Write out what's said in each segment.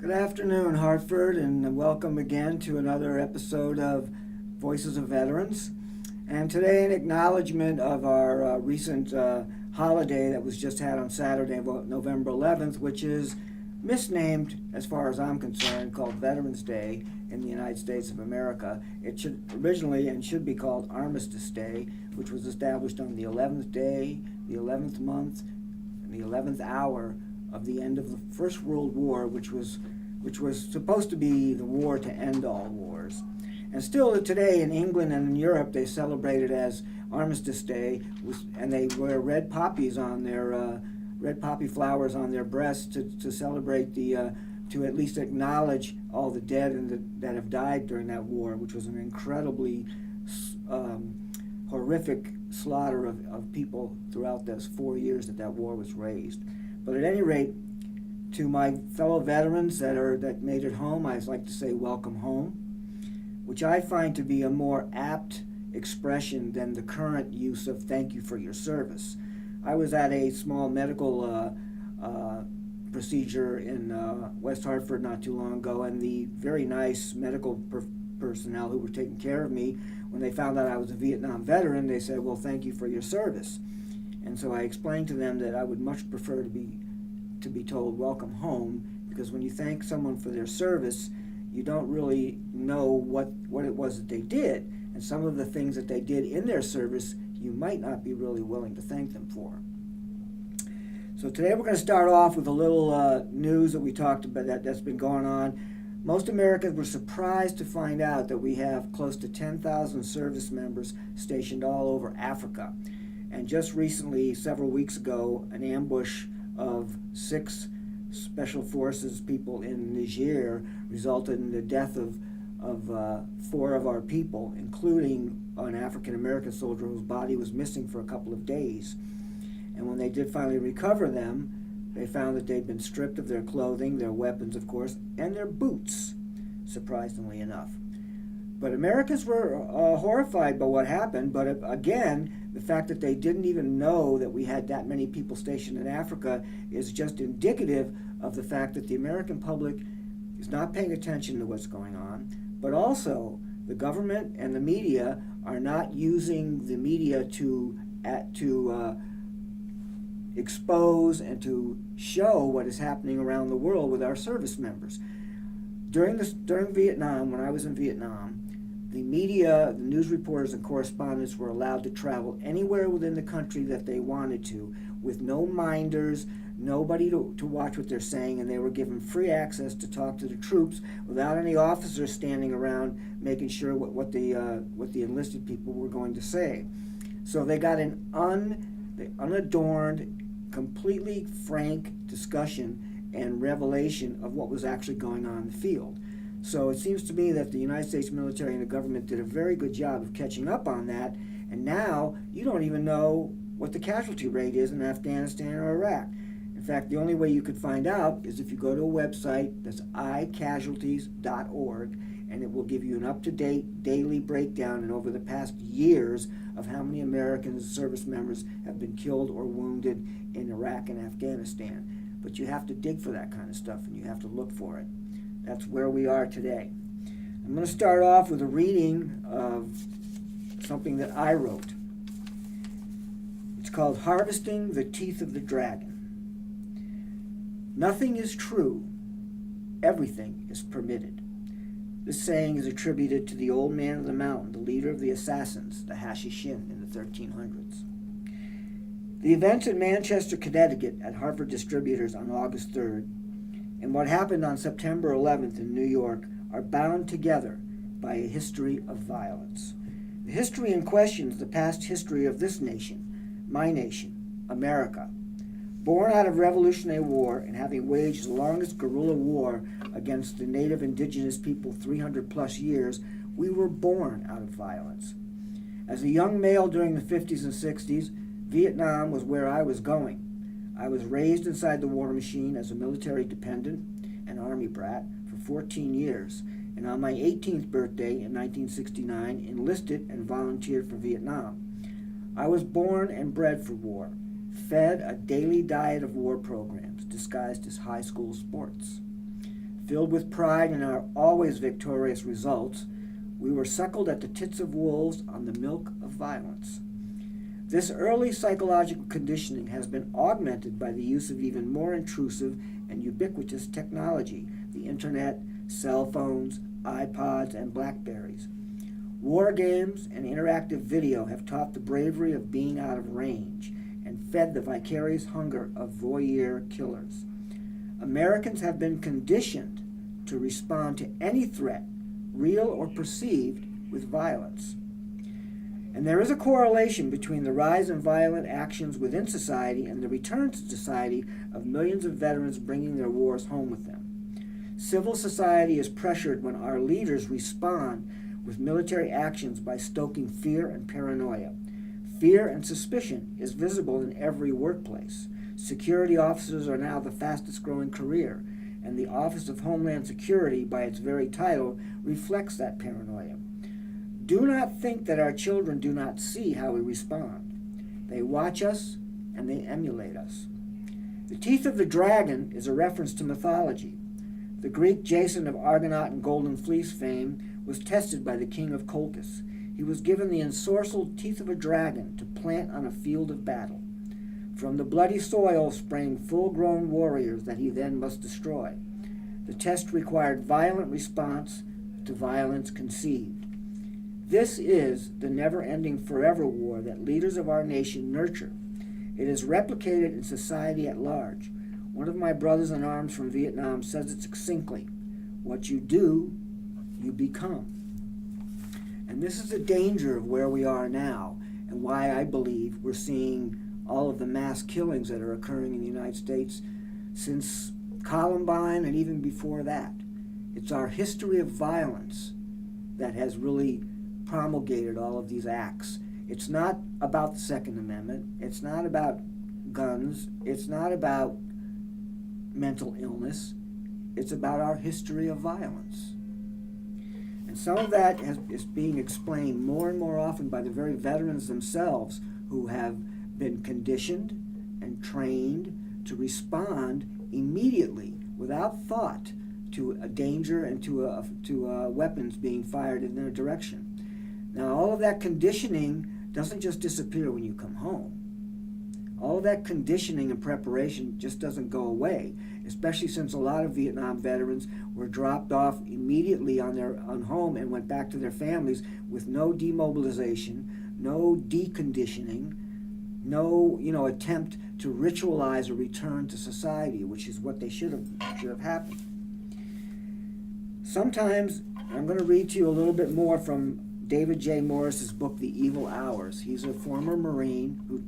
Good afternoon, Hartford, and welcome again to another episode of Voices of Veterans. And today, in acknowledgement of our recent holiday that was just had on Saturday, November 11th, which is misnamed, as far as I'm concerned, called Veterans Day in the United States of America. It should originally and should be called Armistice Day, which was established on the 11th day, the 11th month, and the 11th hour of the end of the First World War, which was supposed to be the war to end all wars. And still today in England and in Europe, they celebrate it as Armistice Day, and they wear red poppies on their red poppy flowers on their breasts to celebrate to at least acknowledge all the dead and that have died during that war, which was an incredibly horrific slaughter of people throughout those 4 years that war was raised. But at any rate, to my fellow veterans that made it home, I'd like to say welcome home, which I find to be a more apt expression than the current use of thank you for your service. I was at a small medical procedure in West Hartford not too long ago, and the very nice medical personnel who were taking care of me, when they found out I was a Vietnam veteran, they said, well, thank you for your service. And so I explained to them that I would much prefer to be told welcome home, because when you thank someone for their service, you don't really know what it was that they did, and some of the things that they did in their service you might not be really willing to thank them for. So today we're going to start off with a little news that we talked about that's been going on. Most Americans were surprised to find out that we have close to 10,000 service members stationed all over Africa. And just recently, several weeks ago, an ambush of 6 special forces people in Niger resulted in the death of 4 of our people, including an African-American soldier whose body was missing for a couple of days. And when they did finally recover them, they found that they'd been stripped of their clothing, their weapons, of course, and their boots, surprisingly enough. But Americans were horrified by what happened, but again, the fact that they didn't even know that we had that many people stationed in Africa is just indicative of the fact that the American public is not paying attention to what's going on, but also the government and the media are not using the media to expose and to show what is happening around the world with our service members. During Vietnam, when I was in Vietnam, the media, the news reporters and correspondents were allowed to travel anywhere within the country that they wanted to, with no minders, nobody to watch what they're saying, and they were given free access to talk to the troops without any officers standing around making sure what the enlisted people were going to say. So they got an unadorned, completely frank discussion and revelation of what was actually going on in the field. So it seems to me that the United States military and the government did a very good job of catching up on that, and now you don't even know what the casualty rate is in Afghanistan or Iraq. In fact, the only way you could find out is if you go to a website that's icasualties.org, and it will give you an up-to-date daily breakdown and over the past years of how many American service members have been killed or wounded in Iraq and Afghanistan. But you have to dig for that kind of stuff, and you have to look for it. That's where we are today. I'm going to start off with a reading of something that I wrote. It's called Harvesting the Teeth of the Dragon. Nothing is true. Everything is permitted. This saying is attributed to the old man of the mountain, the leader of the assassins, the Hashishin, in the 1300s. The events in Manchester, Connecticut at Hartford Distributors on August 3rd and what happened on September 11th in New York are bound together by a history of violence. The history in question is the past history of this nation, my nation, America. Born out of Revolutionary War and having waged the longest guerrilla war against the native indigenous people 300 plus years, we were born out of violence. As a young male during the 50s and 60s, Vietnam was where I was going. I was raised inside the war machine as a military dependent and Army brat for 14 years, and on my 18th birthday in 1969 enlisted and volunteered for Vietnam. I was born and bred for war, fed a daily diet of war programs disguised as high school sports. Filled with pride in our always victorious results, we were suckled at the tits of wolves on the milk of violence. This early psychological conditioning has been augmented by the use of even more intrusive and ubiquitous technology, the internet, cell phones, iPods, and Blackberries. War games and interactive video have taught the bravery of being out of range and fed the vicarious hunger of voyeur killers. Americans have been conditioned to respond to any threat, real or perceived, with violence. And there is a correlation between the rise in violent actions within society and the return to society of millions of veterans bringing their wars home with them. Civil society is pressured when our leaders respond with military actions by stoking fear and paranoia. Fear and suspicion is visible in every workplace. Security officers are now the fastest growing career, and the Office of Homeland Security, by its very title, reflects that paranoia. Do not think that our children do not see how we respond. They watch us and they emulate us. The teeth of the dragon is a reference to mythology. The Greek Jason of Argonaut and Golden Fleece fame was tested by the king of Colchis. He was given the ensorcelled teeth of a dragon to plant on a field of battle. From the bloody soil sprang full-grown warriors that he then must destroy. The test required violent response to violence conceived. This is the never-ending forever war that leaders of our nation nurture. It is replicated in society at large. One of my brothers in arms from Vietnam says it succinctly: what you do, you become. And this is the danger of where we are now, and why I believe we're seeing all of the mass killings that are occurring in the United States since Columbine and even before that. It's our history of violence that has really promulgated all of these acts. It's not about the Second Amendment. It's not about guns. It's not about mental illness. It's about our history of violence. And some of that is being explained more and more often by the very veterans themselves, who have been conditioned and trained to respond immediately, without thought, to a danger and to weapons being fired in their direction. Now, all of that conditioning doesn't just disappear when you come home. All of that conditioning and preparation just doesn't go away, especially since a lot of Vietnam veterans were dropped off immediately on home and went back to their families with no demobilization, no deconditioning, no attempt to ritualize a return to society, which is what they should have happened. Sometimes, I'm going to read to you a little bit more from David J. Morris's book, The Evil Hours. He's a former Marine who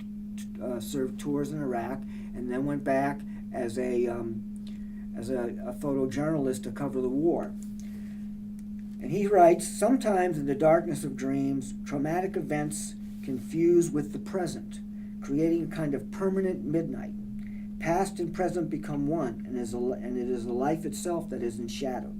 served tours in Iraq and then went back as a photojournalist to cover the war. And he writes, sometimes in the darkness of dreams, traumatic events confuse with the present, creating a kind of permanent midnight. Past and present become one, and it is the life itself that is enshadowed.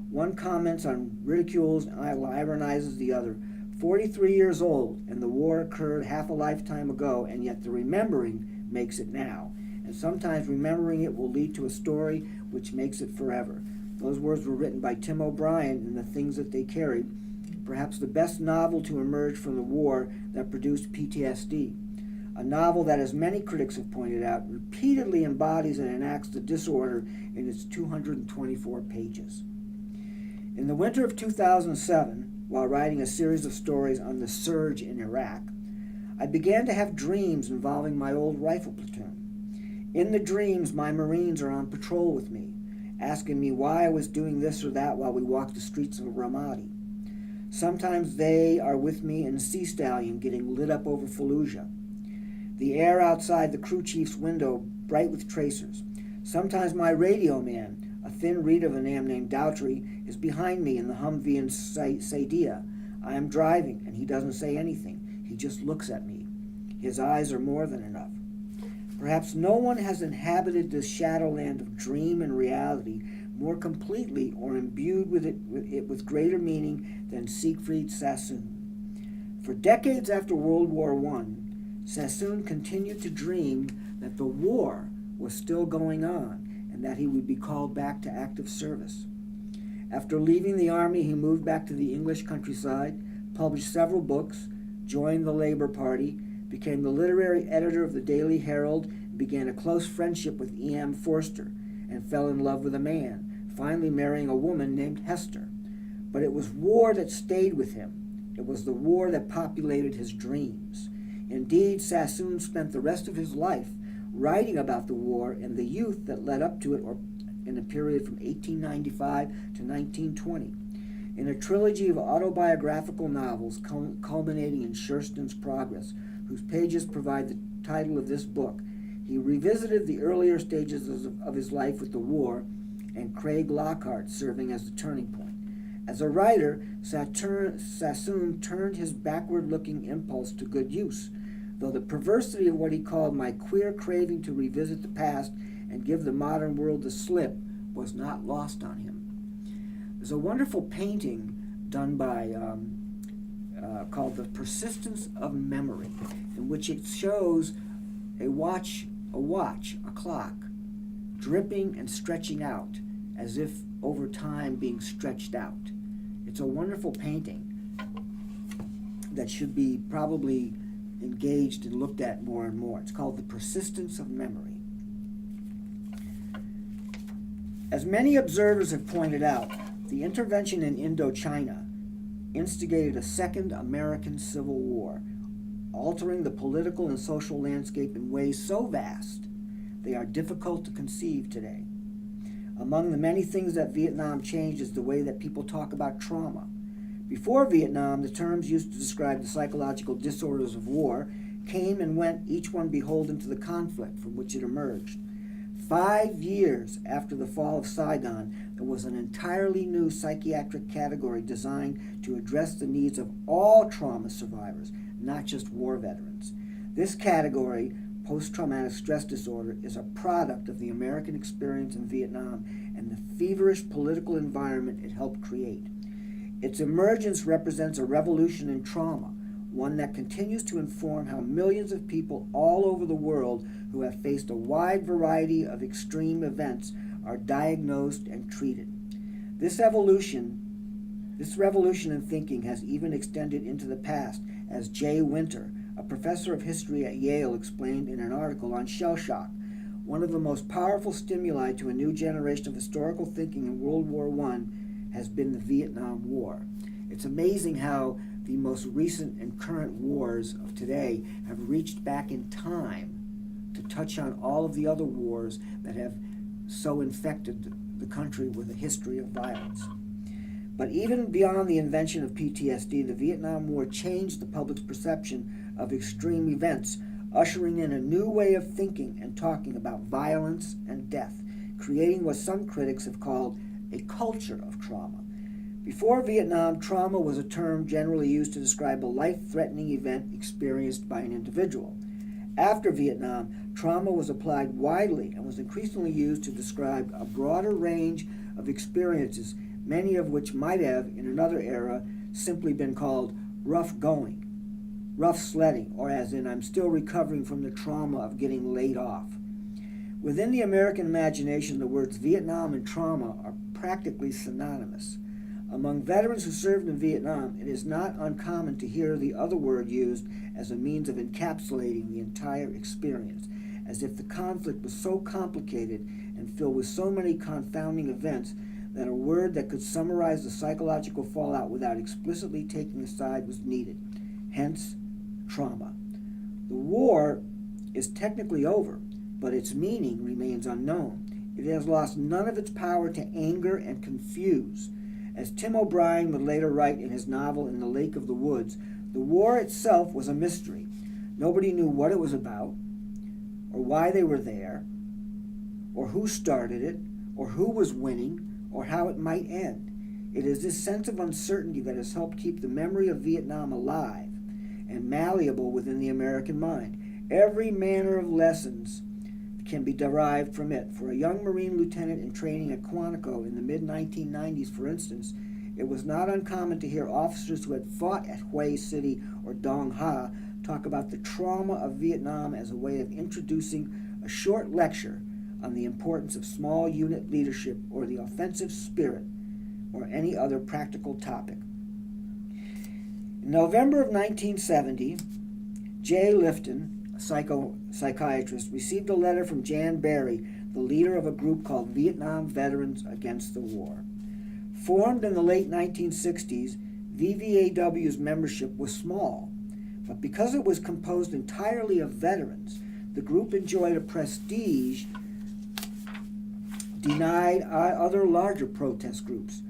One comments on, ridicules, and ironizes the other. 43 years old, and the war occurred half a lifetime ago, and yet the remembering makes it now. And sometimes remembering it will lead to a story which makes it forever. Those words were written by Tim O'Brien in The Things That They Carried, perhaps the best novel to emerge from the war that produced PTSD. A novel that, as many critics have pointed out, repeatedly embodies and enacts the disorder in its 224 pages. In the winter of 2007, while writing a series of stories on the surge in Iraq, I began to have dreams involving my old rifle platoon. In the dreams, my Marines are on patrol with me, asking me why I was doing this or that while we walked the streets of Ramadi. Sometimes they are with me in a Sea Stallion getting lit up over Fallujah. The air outside the crew chief's window bright with tracers. Sometimes my radio man, a thin reed of a man named Daughtry, is behind me in the Humvee in Saidia. I am driving, and he doesn't say anything. He just looks at me. His eyes are more than enough. Perhaps no one has inhabited this shadowland of dream and reality more completely or imbued with it with greater meaning than Siegfried Sassoon. For decades after World War I, Sassoon continued to dream that the war was still going on, and and that he would be called back to active service. After leaving the Army, he moved back to the English countryside, published several books, joined the Labour Party, became the literary editor of the Daily Herald, and began a close friendship with E.M. Forster, and fell in love with a man, finally marrying a woman named Hester. But it was war that stayed with him. It was the war that populated his dreams. Indeed, Sassoon spent the rest of his life writing about the war and the youth that led up to it, or in a period from 1895 to 1920. In a trilogy of autobiographical novels culminating in Schurston's Progress, whose pages provide the title of this book, he revisited the earlier stages of his life with the war, and Craig Lockhart serving as the turning point. As a writer, Sassoon turned his backward-looking impulse to good use, though the perversity of what he called my queer craving to revisit the past and give the modern world the slip was not lost on him. There's a wonderful painting done by called The Persistence of Memory, in which it shows a clock, dripping and stretching out, as if over time being stretched out. It's a wonderful painting that should be probably engaged and looked at more and more. It's called The Persistence of Memory. As many observers have pointed out, the intervention in Indochina instigated a second American Civil War, altering the political and social landscape in ways so vast they are difficult to conceive today. Among the many things that Vietnam changed is the way that people talk about trauma. Before Vietnam, the terms used to describe the psychological disorders of war came and went, each one beholden to the conflict from which it emerged. 5 years after the fall of Saigon, there was an entirely new psychiatric category designed to address the needs of all trauma survivors, not just war veterans. This category, post-traumatic stress disorder, is a product of the American experience in Vietnam and the feverish political environment it helped create. Its emergence represents a revolution in trauma, one that continues to inform how millions of people all over the world who have faced a wide variety of extreme events are diagnosed and treated. This revolution in thinking has even extended into the past, as Jay Winter, a professor of history at Yale, explained in an article on shell shock. One of the most powerful stimuli to a new generation of historical thinking in World War I has been the Vietnam War. It's amazing how the most recent and current wars of today have reached back in time to touch on all of the other wars that have so infected the country with a history of violence. But even beyond the invention of PTSD, the Vietnam War changed the public's perception of extreme events, ushering in a new way of thinking and talking about violence and death, creating what some critics have called a culture of trauma. Before Vietnam, trauma was a term generally used to describe a life-threatening event experienced by an individual. After Vietnam, trauma was applied widely and was increasingly used to describe a broader range of experiences, many of which might have, in another era, simply been called rough going, rough sledding, or as in I'm still recovering from the trauma of getting laid off. Within the American imagination, the words Vietnam and trauma are practically synonymous. Among veterans who served in Vietnam, it is not uncommon to hear the other word used as a means of encapsulating the entire experience, as if the conflict was so complicated and filled with so many confounding events that a word that could summarize the psychological fallout without explicitly taking a side was needed. Hence, trauma. The war is technically over, but its meaning remains unknown. It has lost none of its power to anger and confuse. As Tim O'Brien would later write in his novel In the Lake of the Woods, the war itself was a mystery. Nobody knew what it was about, or why they were there, or who started it, or who was winning, or how it might end. It is this sense of uncertainty that has helped keep the memory of Vietnam alive and malleable within the American mind. Every manner of lessons can be derived from it. For a young Marine lieutenant in training at Quantico in the mid-1990s, for instance, it was not uncommon to hear officers who had fought at Hue City or Dong Ha talk about the trauma of Vietnam as a way of introducing a short lecture on the importance of small unit leadership or the offensive spirit or any other practical topic. In November of 1970, Jay Lifton, a psychiatrist, received a letter from Jan Berry, the leader of a group called Vietnam Veterans Against the War. Formed in the late 1960s, VVAW's membership was small, but because it was composed entirely of veterans, the group enjoyed a prestige denied other larger protest groups.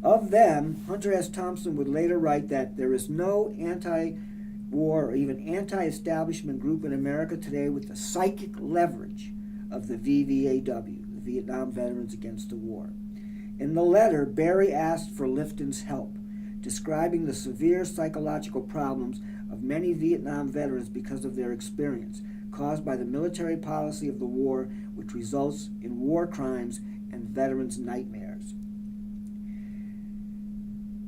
Of them, Hunter S. Thompson would later write that there is no anti-war or even anti-establishment group in America today with the psychic leverage of the VVAW, the Vietnam Veterans Against the War. In the letter, Berry asked for Lifton's help, describing the severe psychological problems of many Vietnam veterans because of their experience, caused by the military policy of the war, which results in war crimes and veterans' nightmares.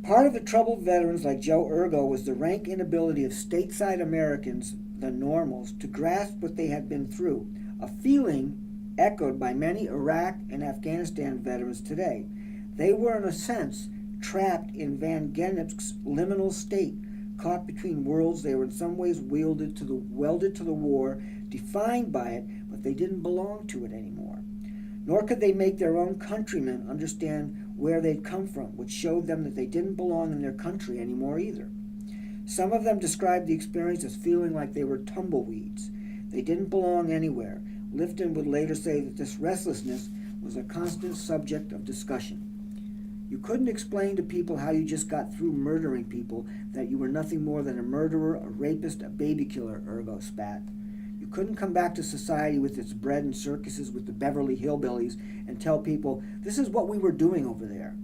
Part of the troubled veterans like Joe Ergo was the rank inability of stateside Americans, the normals, to grasp what they had been through, a feeling echoed by many Iraq and Afghanistan veterans today. They were, in a sense, trapped in Van Gennep's liminal state, caught between worlds. They were in some ways welded to the war, defined by it, but they didn't belong to it anymore. Nor could they make their own countrymen understand where they'd come from, which showed them that they didn't belong in their country anymore either. Some of them described the experience as feeling like they were tumbleweeds. They didn't belong anywhere. Lifton would later say that this restlessness was a constant subject of discussion. You couldn't explain to people how you just got through murdering people, that you were nothing more than a murderer, a rapist, a baby killer, Ergo spat. You couldn't come back to society with its bread and circuses with the Beverly Hillbillies and tell people, this is what we were doing over there.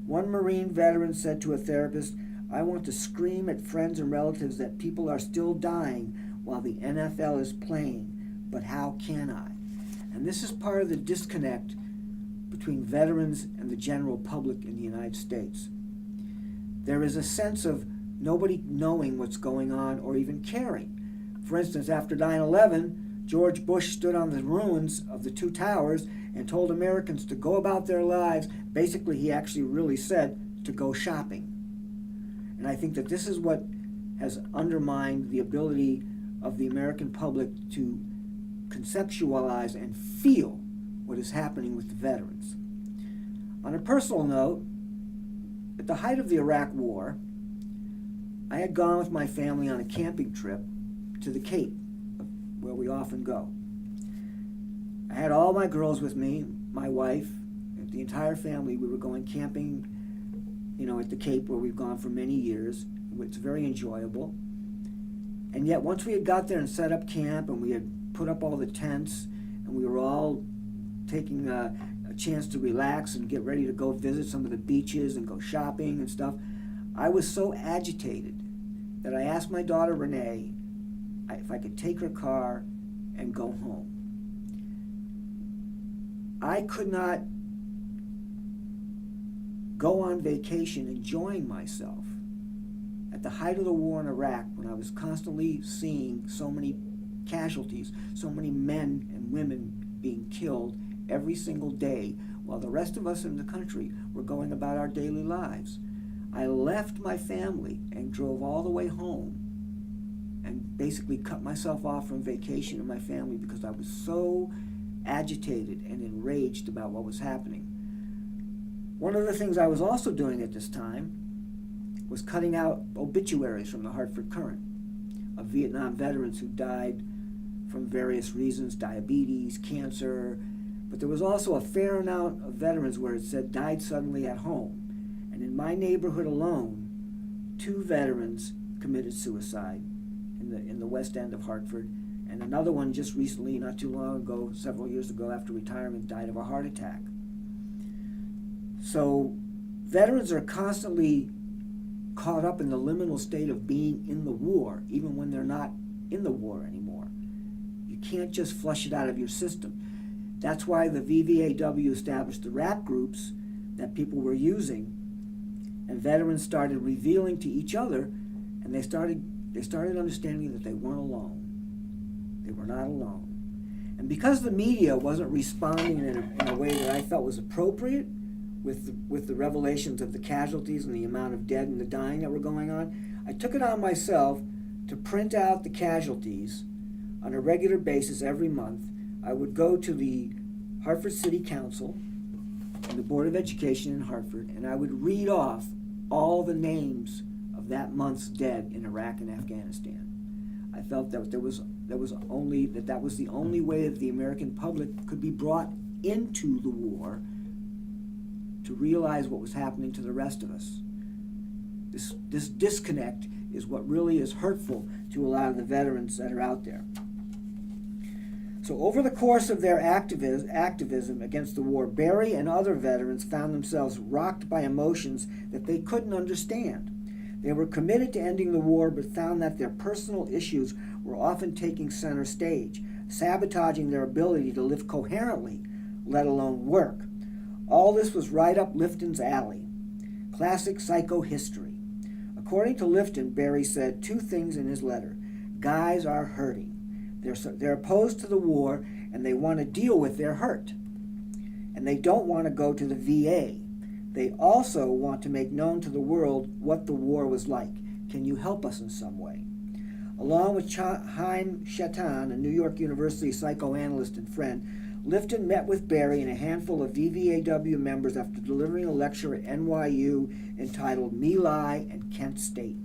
One Marine veteran said to a therapist, I want to scream at friends and relatives that people are still dying while the NFL is playing, but how can I? And this is part of the disconnect between veterans and the general public in the United States. There is a sense of nobody knowing what's going on or even caring. For instance, after 9/11, George Bush stood on the ruins of the two towers and told Americans to go about their lives. Basically, he actually really said to go shopping. And I think that this is what has undermined the ability of the American public to conceptualize and feel what is happening with the veterans. On a personal note, at the height of the Iraq War, I had gone with my family on a camping trip to the Cape, where we often go. I had all my girls with me, my wife, the entire family. We were going camping, at the Cape, where we've gone for many years. It's very enjoyable. And yet, once we had got there and set up camp, and we had put up all the tents, and we were all taking a chance to relax and get ready to go visit some of the beaches and go shopping and stuff, I was so agitated that I asked my daughter Renee if I could take her car and go home. I could not go on vacation enjoying myself at the height of the war in Iraq, when I was constantly seeing so many casualties, so many men and women being killed every single day, while the rest of us in the country were going about our daily lives. I left my family and drove all the way home and basically cut myself off from vacation and my family because I was so agitated and enraged about what was happening. One of the things I was also doing at this time was cutting out obituaries from the Hartford Courant of Vietnam veterans who died from various reasons, diabetes, cancer, but there was also a fair amount of veterans where it said died suddenly at home. And in my neighborhood alone, 2 veterans committed suicide in the west end of Hartford, and another one just recently, not too long ago, several years ago after retirement, died of a heart attack. So veterans are constantly caught up in the liminal state of being in the war, even when they're not in the war anymore. You can't just flush it out of your system. That's why the VVAW established the rap groups that people were using, and veterans started revealing to each other, and they started understanding that they weren't alone. They were not alone. And because the media wasn't responding in a way that I felt was appropriate with the revelations of the casualties and the amount of dead and the dying that were going on, I took it on myself to print out the casualties on a regular basis every month. I would go to the Hartford City Council and the Board of Education in Hartford, and I would read off all the names of that month's dead in Iraq and Afghanistan. I felt that that was the only way that the American public could be brought into the war to realize what was happening to the rest of us. This disconnect is what really is hurtful to a lot of the veterans that are out there. So over the course of their activism against the war, Barry and other veterans found themselves rocked by emotions that they couldn't understand. They were committed to ending the war, but found that their personal issues were often taking center stage, sabotaging their ability to live coherently, let alone work. All this was right up Lifton's alley. Classic psychohistory. According to Lifton, Barry said two things in his letter. Guys are hurting. They're opposed to the war, and they want to deal with their hurt. And they don't want to go to the VA. They also want to make known to the world what the war was like. Can you help us in some way? Along with Chaim Shatan, a New York University psychoanalyst and friend, Lifton met with Barry and a handful of VVAW members after delivering a lecture at NYU entitled Me Lie and Kent State.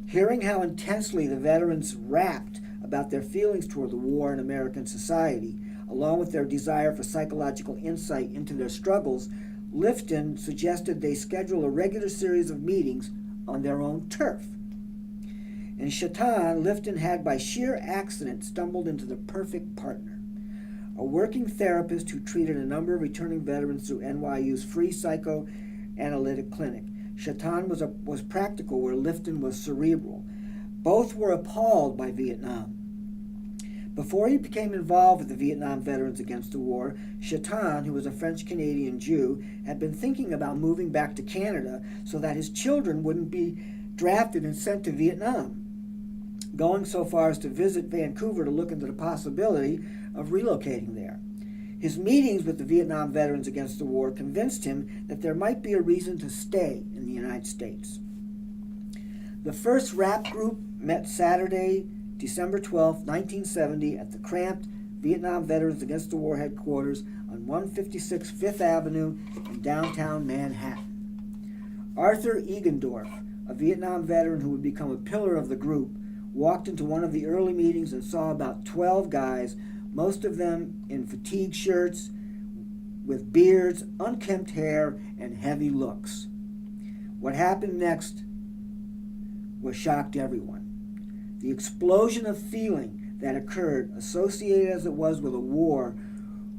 Hearing how intensely the veterans rapped about their feelings toward the war in American society, along with their desire for psychological insight into their struggles, Lifton suggested they schedule a regular series of meetings on their own turf. In Shatan, Lifton had by sheer accident stumbled into the perfect partner. A working therapist who treated a number of returning veterans through NYU's free psychoanalytic clinic. Shatan was practical where Lifton was cerebral. Both were appalled by Vietnam. Before he became involved with the Vietnam Veterans Against the War, Shatan, who was a French-Canadian Jew, had been thinking about moving back to Canada so that his children wouldn't be drafted and sent to Vietnam, going so far as to visit Vancouver to look into the possibility of relocating there. His meetings with the Vietnam Veterans Against the War convinced him that there might be a reason to stay in the United States. The first rap group met Saturday, December 12, 1970, at the cramped Vietnam Veterans Against the War headquarters on 156 Fifth Avenue in downtown Manhattan. Arthur Egendorf, a Vietnam veteran who would become a pillar of the group, walked into one of the early meetings and saw about 12 guys, most of them in fatigue shirts, with beards, unkempt hair, and heavy looks. What happened next was shocked everyone. The explosion of feeling that occurred, associated as it was with a war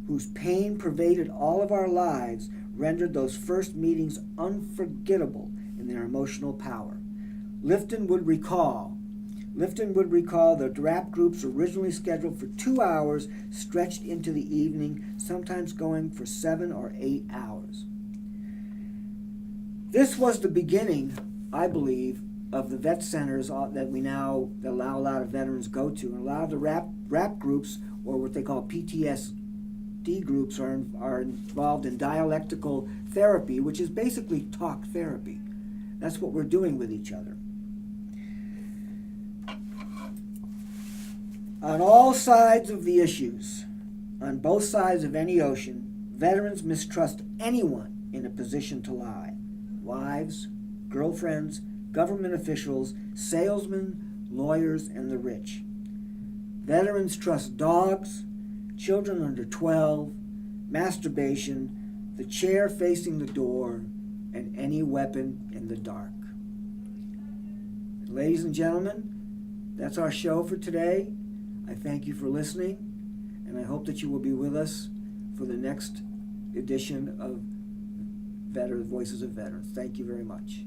whose pain pervaded all of our lives, rendered those first meetings unforgettable in their emotional power. Lifton would recall the rap groups originally scheduled for 2 hours stretched into the evening, sometimes going for 7 or 8 hours. This was the beginning, I believe, of the vet centers that we now allow a lot of veterans go to. And a lot of the rap groups, or what they call PTSD groups, are involved in dialectical therapy, which is basically talk therapy. That's what we're doing with each other. On all sides of the issues, on both sides of any ocean, veterans mistrust anyone in a position to lie. Wives, girlfriends, government officials, salesmen, lawyers, and the rich. Veterans trust dogs, children under 12, masturbation, the chair facing the door, and any weapon in the dark. Ladies and gentlemen, that's our show for today. I thank you for listening, and I hope that you will be with us for the next edition of Voices of Veterans. Thank you very much.